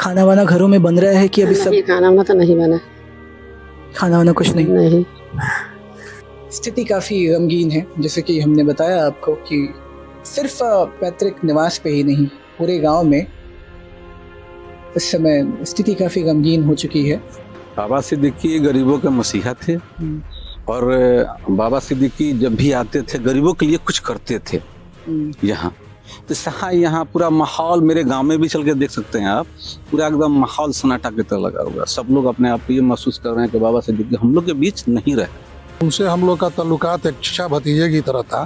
खाना वाना घरों में बन रहा है कि अभी सब? नहीं, खाना वाना तो नहीं बना। खाना वाना कुछ नहीं? नहीं। स्थिति काफी गमगीन है, जैसे कि हमने बताया आपको कि सिर्फ पैतृक निवास पे ही नहीं, पूरे गांव में इस समय स्थिति काफी गमगीन हो चुकी है। बाबा सिद्दीकी गरीबों के मसीहा थे और बाबा सिद्दीकी जब भी आते थे गरीबों के लिए कुछ करते थे यहाँ। तो यहाँ पूरा माहौल, मेरे गांव में भी चल के देख सकते हैं आप, पूरा एकदम माहौल सन्नाटा की तरह लगा हुआ। सब लोग अपने आप को ये महसूस कर रहे हैं कि बाबा सिद्दीकी हम लोग के बीच नहीं रहे। उनसे हम लोग का ताल्लुकात एक चचा भतीजे की तरह था,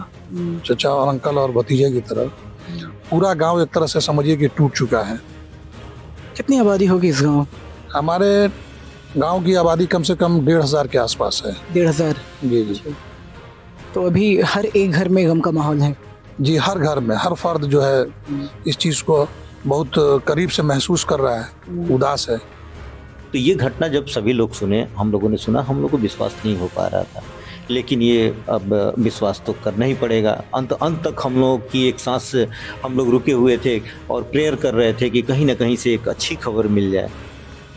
चचा और अंकल और भतीजे की तरह। पूरा गांव एक तरह से समझिए कि टूट चुका है। कितनी आबादी होगी इस गांव? हमारे गांव की आबादी कम से कम 1,500 के आसपास है। 1,500? जी। तो अभी हर एक घर में गम का माहौल है? जी, हर घर में हर फर्द जो है इस चीज को बहुत करीब से महसूस कर रहा है, उदास है। तो ये घटना जब सभी लोग सुने, हम लोगों ने सुना, हम लोग को विश्वास नहीं हो पा रहा था, लेकिन ये अब विश्वास तो करना ही पड़ेगा। अंत तक हम लोग की एक सांस हम लोग रुके हुए थे और प्रेयर कर रहे थे कि कहीं ना कहीं से एक अच्छी खबर मिल जाए,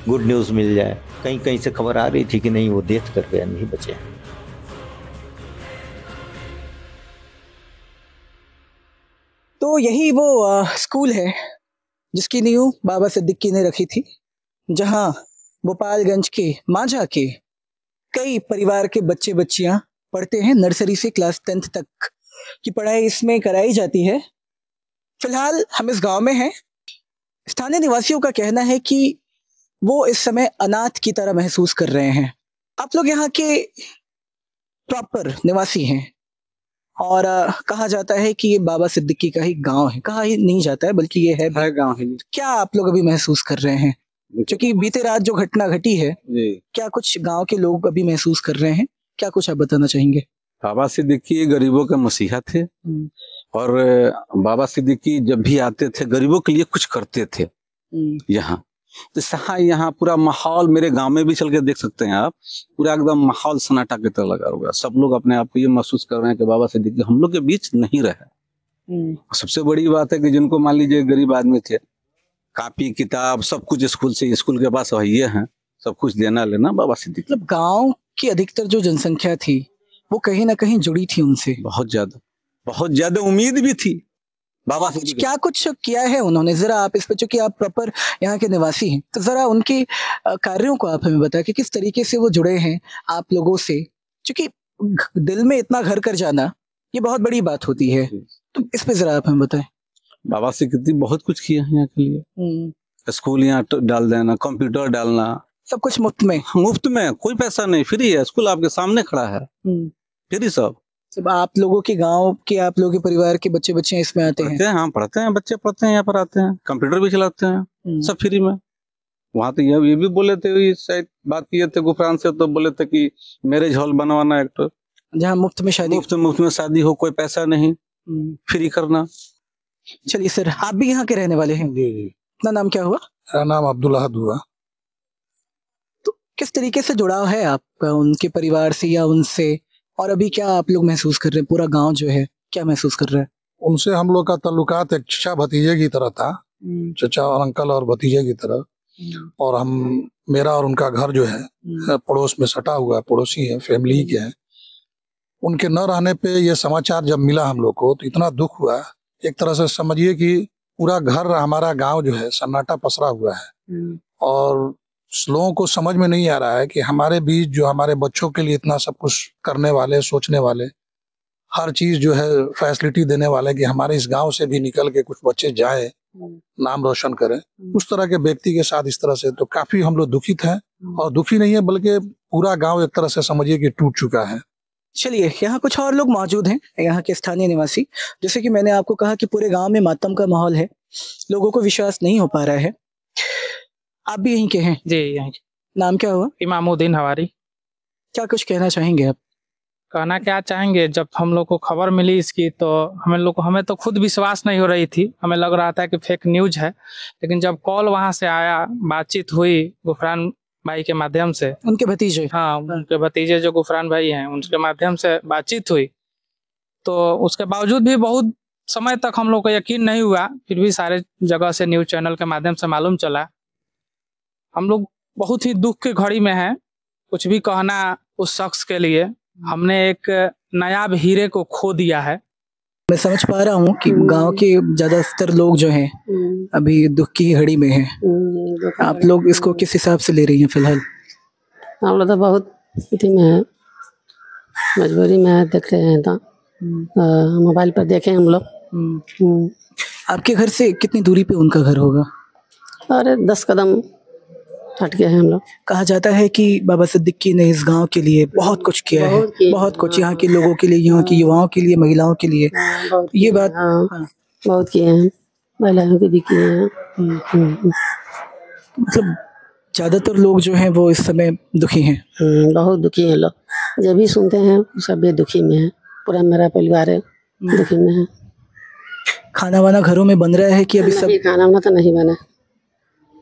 गुड न्यूज़ मिल जाए। कहीं से खबर आ रही थी कि नहीं, वो डेथ कर गया, नहीं बचे। तो यही वो स्कूल है जिसकी नींव बाबा सिद्दीकी ने रखी थी, जहां गोपालगंज के मांझा के कई परिवार के बच्चे बच्चियां पढ़ते हैं। नर्सरी से क्लास 10th तक की पढ़ाई इसमें कराई जाती है। फिलहाल हम इस गांव में हैं। स्थानीय निवासियों का कहना है कि वो इस समय अनाथ की तरह महसूस कर रहे हैं। आप लोग यहाँ के प्रॉपर निवासी हैं और कहा जाता है कि ये बाबा सिद्दीकी का ही गांव है। कहा ही नहीं जाता है, बल्कि ये है गांव है। क्या आप लोग अभी महसूस कर रहे हैं? क्योंकि बीते रात जो घटना घटी है, क्या कुछ गांव के लोग अभी महसूस कर रहे हैं? क्या कुछ आप बताना चाहेंगे? बाबा सिद्दीकी गरीबों के मसीहा थे और बाबा सिद्दीकी जब भी आते थे गरीबों के लिए कुछ करते थे यहाँ। तो यहाँ पूरा माहौल, मेरे गांव में भी चल के देख सकते हैं आप, पूरा एकदम माहौल सन्नाटा की तरह लगा हुआ। सब लोग अपने आप को ये महसूस कर रहे हैं कि बाबा सिद्दीकी हम लोग के बीच नहीं रहे। सबसे बड़ी बात है कि जिनको मान लीजिए गरीब आदमी थे, कापी किताब सब कुछ स्कूल से, स्कूल के पास वही है, सब कुछ देना लेना बाबा सिद्दीकी। मतलब गांव की अधिकतर जो जनसंख्या थी वो कहीं ना कहीं जुड़ी थी उनसे, बहुत ज्यादा उम्मीद भी थी बाबा सिद्दीकी। क्या कुछ किया है उन्होंने? जरा आप इस पे, चूंकि आप प्रॉपर यहाँ के निवासी हैं, तो जरा उनके कार्यों को आप हमें बताएं कि किस तरीके से वो जुड़े हैं आप लोगों से। क्योंकि दिल में इतना घर कर जाना ये बहुत बड़ी बात होती है, तो इस पे जरा आप हमें बताएं। बाबा सिद्दीकी बहुत कुछ किया है यहाँ के लिए। स्कूल यहाँ डाल देना, कंप्यूटर डालना, सब कुछ मुफ्त में कोई पैसा नहीं, फ्री है। स्कूल आपके सामने खड़ा है, फ्री सब आप लोगों के गांव के, आप लोगों के परिवार के बच्चे बच्चे इसमें आते हैं? हाँ, पढ़ते हैं, बच्चे पढ़ते हैं, यहाँ पर आते हैं, कंप्यूटर भी चलाते हैं, सब फ्री में। वहाँ तो ये भी बोले थे, शायद बात किए थे गुफरान से, तो बोले थे कि मैरिज हॉल बनवाना एक, तो जहाँ मुफ्त में शादी हो, कोई पैसा नहीं, फ्री करना। चलिए सर, आप भी यहाँ के रहने वाले हैं? जी। अपना नाम क्या हुआ? मेरा नाम अब्दुल अहद हुआ। तो किस तरीके से जुड़ाव है आपका उनके परिवार से या उनसे, और अभी क्या आप लोग महसूस कर रहे हैं? पूरा गांव जो है क्या महसूस कर रहा है? उनसे हम लोग का ताल्लुकात एक चचा भतीजे की तरह था, चचा और अंकल और भतीजे की तरह। और मेरा और उनका घर जो है पड़ोस में सटा हुआ है, पड़ोसी है, फैमिली के हैं। उनके न रहने पे ये समाचार जब मिला हम लोग को तो इतना दुख हुआ। एक तरह से समझिए कि पूरा घर, हमारा गांव जो है सन्नाटा पसरा हुआ है और लोगों को समझ में नहीं आ रहा है कि हमारे बीच जो हमारे बच्चों के लिए इतना सब कुछ करने वाले, सोचने वाले, हर चीज जो है फैसिलिटी देने वाले, कि हमारे इस गांव से भी निकल के कुछ बच्चे जाएं, नाम रोशन करें, उस तरह के व्यक्ति के साथ इस तरह से, तो काफी हम लोग दुखित हैं। और दुखी नहीं है बल्कि पूरा गांव एक तरह से समझिए कि टूट चुका है। चलिए, यहाँ कुछ और लोग मौजूद हैं, यहाँ के स्थानीय निवासी। जैसे कि मैंने आपको कहा कि पूरे गांव में मातम का माहौल है, लोगों को विश्वास नहीं हो पा रहा है। आप भी यहीं के हैं? जी, यहीं। नाम क्या हुआ? इमामुद्दीन हवारी। क्या कुछ कहना चाहेंगे आप? कहना क्या चाहेंगे, जब हम लोग को खबर मिली इसकी तो हमें तो खुद विश्वास नहीं हो रही थी। हमें लग रहा था कि फेक न्यूज है, लेकिन जब कॉल वहां से आया, बातचीत हुई गुफरान भाई के माध्यम से, उनके भतीजे? हाँ, उनके भतीजे जो गुफरान भाई हैं, उनके माध्यम से बातचीत हुई। तो उसके बावजूद भी बहुत समय तक हम लोग को यकीन नहीं हुआ। फिर भी सारे जगह से न्यूज चैनल के माध्यम से मालूम चला हम लोग बहुत ही दुख की घड़ी में हैं। कुछ भी कहना उस शख्स के लिए, हमने एक नायाब हीरे को खो दिया है। मैं समझ पा रहा हूँ कि गांव के ज्यादातर लोग जो हैं अभी दुख की घड़ी में हैं। आप लोग इसको किस हिसाब से ले रही हैं फिलहाल? हम लोग तो बहुत स्थिति में है, मजबूरी में है, देख रहे हैं तो मोबाइल पर देखे हम लोग। आपके घर से कितनी दूरी पे उनका घर होगा? अरे 10 कदम हट गए हैं हम लोग। कहा जाता है कि बाबा सिद्दीकी ने इस गांव के लिए बहुत कुछ किया है, बहुत कुछ, यहाँ के लोगों के लिए, यहाँ की युवाओं के लिए, महिलाओं के लिए। ये बात बहुत किए हैं, महिलाओं के भी किए हैं। मतलब ज्यादातर लोग जो हैं वो इस समय दुखी हैं। बहुत दुखी हैं लोग, जब भी सुनते हैं सब भी दुखी में है। पूरा मेरा परिवार है दुखी में है। खाना वाना घरों में बन रहा है कि अभी सब? खाना वाना तो नहीं बना,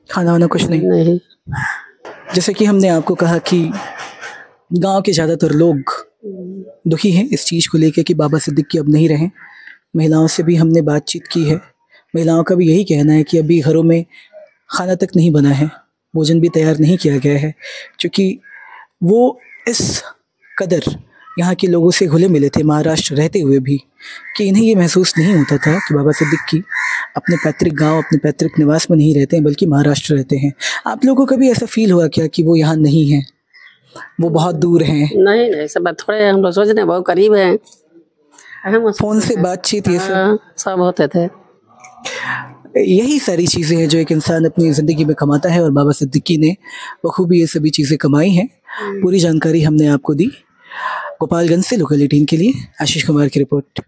खाना वाना कुछ नहीं। जैसे कि हमने आपको कहा कि गांव के ज़्यादातर लोग दुखी हैं इस चीज़ को लेकर कि बाबा सिद्दीकी अब नहीं रहे। महिलाओं से भी हमने बातचीत की है, महिलाओं का भी यही कहना है कि अभी घरों में खाना तक नहीं बना है, भोजन भी तैयार नहीं किया गया है, क्योंकि वो इस कदर यहाँ के लोगों से घुले मिले थे महाराष्ट्र रहते हुए भी कि इन्हें ये महसूस नहीं होता था कि बाबा सिद्दीकी अपने पैतृक गांव, अपने पैतृक निवास में नहीं रहते हैं बल्कि महाराष्ट्र रहते हैं। आप लोगों को कभी ऐसा फील हुआ क्या कि वो यहाँ नहीं हैं, वो बहुत दूर हैं? नहीं, सब थोड़े हम लोग सोच रहे हैं बहुत करीब हैं, फ़ोन से बातचीत ये सब होते थे। यही सारी चीज़ें हैं जो एक इंसान अपनी ज़िंदगी में कमाता है और बाबा सिद्दीकी ने बखूबी ये सभी चीज़ें कमाई हैं। पूरी जानकारी हमने आपको दी। गोपालगंज से लोकल 18 के लिए आशीष कुमार की रिपोर्ट।